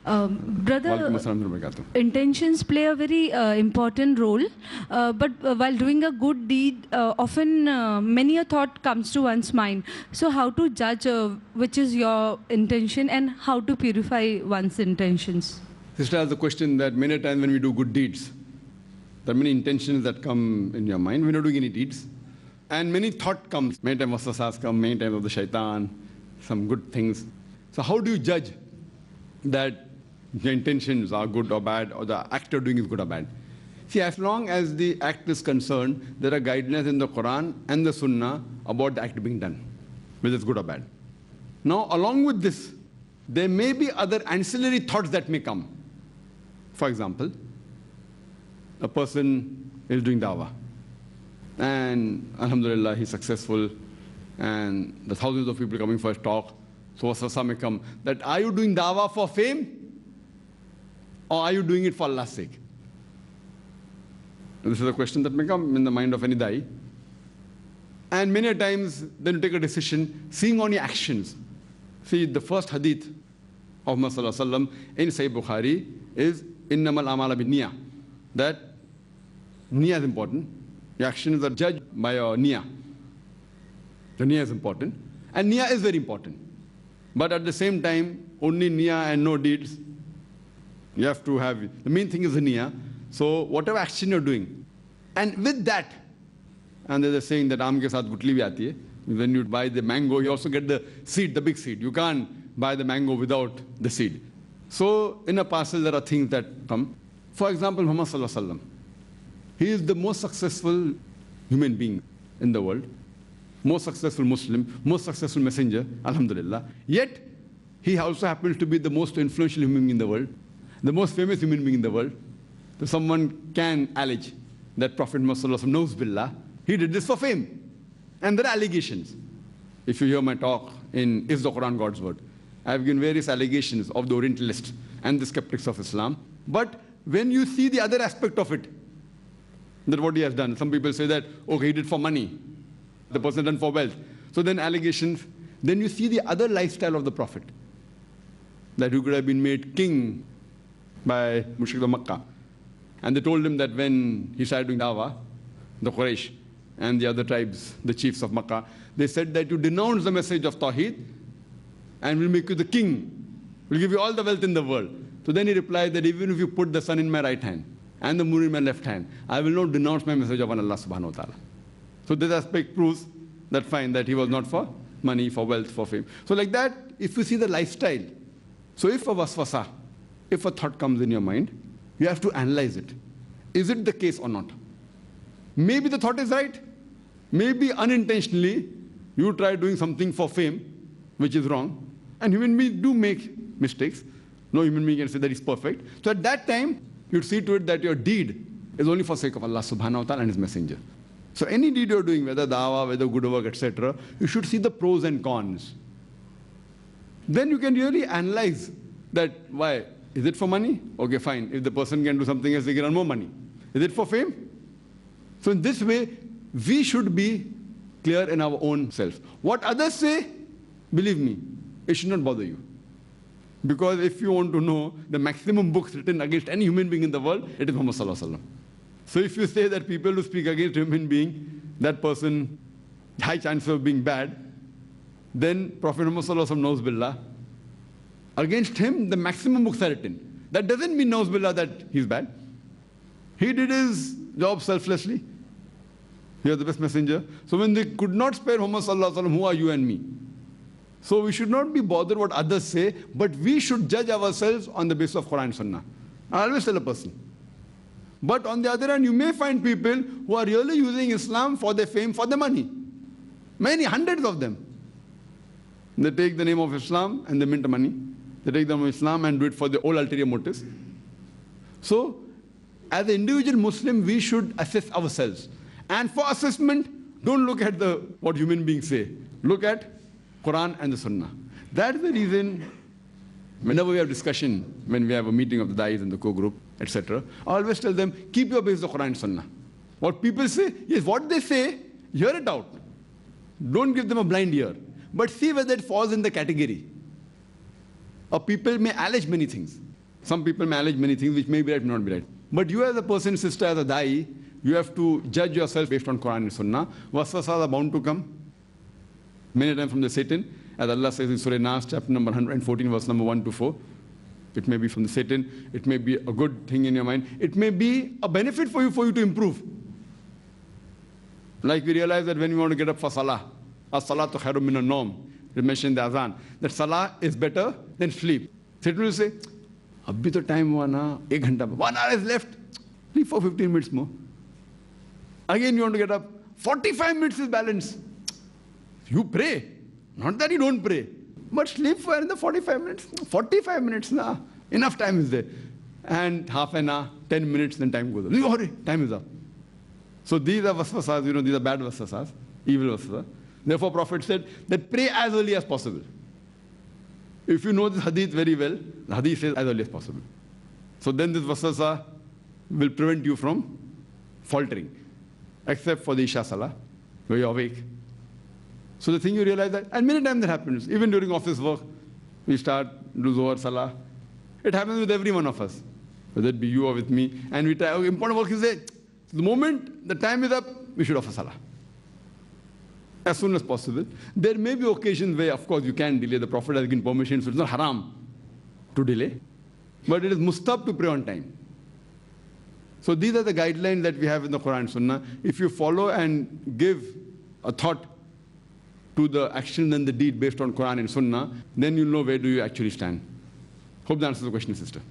Brother, intentions play a very important role, but while doing a good deed, often many a thought comes to one's mind. So how to judge which is your intention and how to purify one's intentions? Sister has the question that many times when we do good deeds, there are many intentions that come in your mind. We're not doing any deeds. And many thought comes. Many times waswasas come, many times of the shaitan, some good things. So how do you judge that the intentions are good or bad, or the act you're doing is good or bad? See, as long as the act is concerned, there are guidelines in the Quran and the Sunnah about the act being done, whether it's good or bad. Now, along with this, there may be other ancillary thoughts that may come. For example, a person is doing dawah, and alhamdulillah, he's successful, and the thousands of people coming for his talk. So waswasa may come that, are you doing dawah for fame? Or are you doing it for Allah's sake? This is a question that may come in the mind of any da'i. And many times, then you take a decision, seeing on your actions. See, the first hadith of Muhammad Sallallahu Alaihi Wasallam in Sahih Bukhari is, innamal amala bin niyah. That niyah is important. Your actions are judged by your niyah. The niyah is important. And niyah is very important. But at the same time, only niyah and no deeds, you have to have, the main thing is the niyah. So whatever action you're doing, and with that, and there's a saying that aam ke saath gutli bhi aati hai. When you buy the mango, you also get the seed, the big seed. You can't buy the mango without the seed. So in a parcel, there are things that come. For example, Muhammad Sallallahu Alaihi Wasallam. He is the most successful human being in the world, most successful Muslim, most successful messenger, alhamdulillah. Yet, he also happens to be the most influential human being in the world, the most famous human being in the world. So someone can allege that Prophet Muhammad knows billah, he did this for fame. And there are allegations. If you hear my talk in Is the Quran God's Word, I have given various allegations of the Orientalists and the skeptics of Islam. But when you see the other aspect of it, that what he has done, some people say that, okay, he did for money, the person done for wealth. So then allegations, then you see the other lifestyle of the Prophet, that he could have been made king by Mushriks of Makkah. And they told him that when he started doing dawah, the Quraysh and the other tribes, the chiefs of Makkah, they said that you denounce the message of Tawheed and we'll make you the king. We'll give you all the wealth in the world. So then he replied that even if you put the sun in my right hand and the moon in my left hand, I will not denounce my message of Allah subhanahu wa ta'ala. So this aspect proves that fine, that he was not for money, for wealth, for fame. So like that, if you see the lifestyle, so if a waswasa, if a thought comes in your mind, you have to analyze it. Is it the case or not? Maybe the thought is right. Maybe unintentionally, you try doing something for fame, which is wrong. And human beings do make mistakes. No human being can say that he's perfect. So at that time, you'd see to it that your deed is only for sake of Allah subhanahu wa ta'ala and His Messenger. So any deed you're doing, whether dawah, whether good work, etc., you should see the pros and cons. Then you can really analyze that, why? Is it for money? Okay, fine. If the person can do something else, they can earn more money. Is it for fame? So in this way, we should be clear in our own self. What others say, believe me, it should not bother you. Because if you want to know the maximum books written against any human being in the world, it is Muhammad Sallallahu Alaihi Wasallam. So if you say that people who speak against a human being, that person, high chance of being bad, then Prophet Muhammad Sallallahu Alaihi Wasallam knows billah. Against him, the maximum books are written. That doesn't mean knows billah that he's bad. He did his job selflessly. He was the best messenger. So when they could not spare Muhammad Sallallahu Alaihi Wasallam, who are you and me? So we should not be bothered what others say, but we should judge ourselves on the basis of Quran and Sunnah. I always tell a person. But on the other hand, you may find people who are really using Islam for their fame, for their money. Many, hundreds of them. They take the name of Islam and they mint money. They take the name of Islam and do it for their own ulterior motives. So, as an individual Muslim, we should assess ourselves. And for assessment, don't look at what human beings say. Look at Quran and the Sunnah. That's the reason, whenever we have discussion, when we have a meeting of the da'is and the co-group, etc., I always tell them, keep your base of Quran and Sunnah. What people say, yes, what they say, hear it out. Don't give them a blind ear. But see whether it falls in the category. Or people may allege many things. Some people manage many things which may be right, may not be right. But you as a person, sister, as a da'i, you have to judge yourself based on Quran and Sunnah. Waswasas are bound to come many times from the Satan. As Allah says in Surah Nas, chapter number 114, verse number 1 to 4. It may be from the Satan. It may be a good thing in your mind. It may be a benefit for you to improve. Like we realize that when we want to get up for salah, as-salatu khairun min an-nawm, we mentioned the azan, that salah is better than sleep. Satan will say, abhi to time hua na, 1 ghanta, 1 hour is left. Sleep for 15 minutes more. Again you want to get up, 45 minutes is balance. You pray. Not that you don't pray. But sleep for another 45 minutes. 45 minutes, na. Enough time is there. And half an hour, 10 minutes, then time goes up. Time is up. So these are waswasas, these are bad waswasas, evil waswasas. Therefore, Prophet said that pray as early as possible. If you know this hadith very well, the hadith says as early as possible. So then this waswasa will prevent you from faltering. Except for the Isha Salah, where you're awake. So the thing you realize that, and many times that happens, even during office work, we start, do Zohar Salah. It happens with every one of us, whether it be you or with me. And we try, important work is there. The moment the time is up, we should offer Salah. As soon as possible. There may be occasions where, of course, you can delay. The Prophet has given permission, so it's not haram to delay. But it is mustab to pray on time. So these are the guidelines that we have in the Quran and Sunnah. If you follow and give a thought to the action and the deed based on Quran and Sunnah, then you'll know where do you actually stand. Hope that answers the question, sister.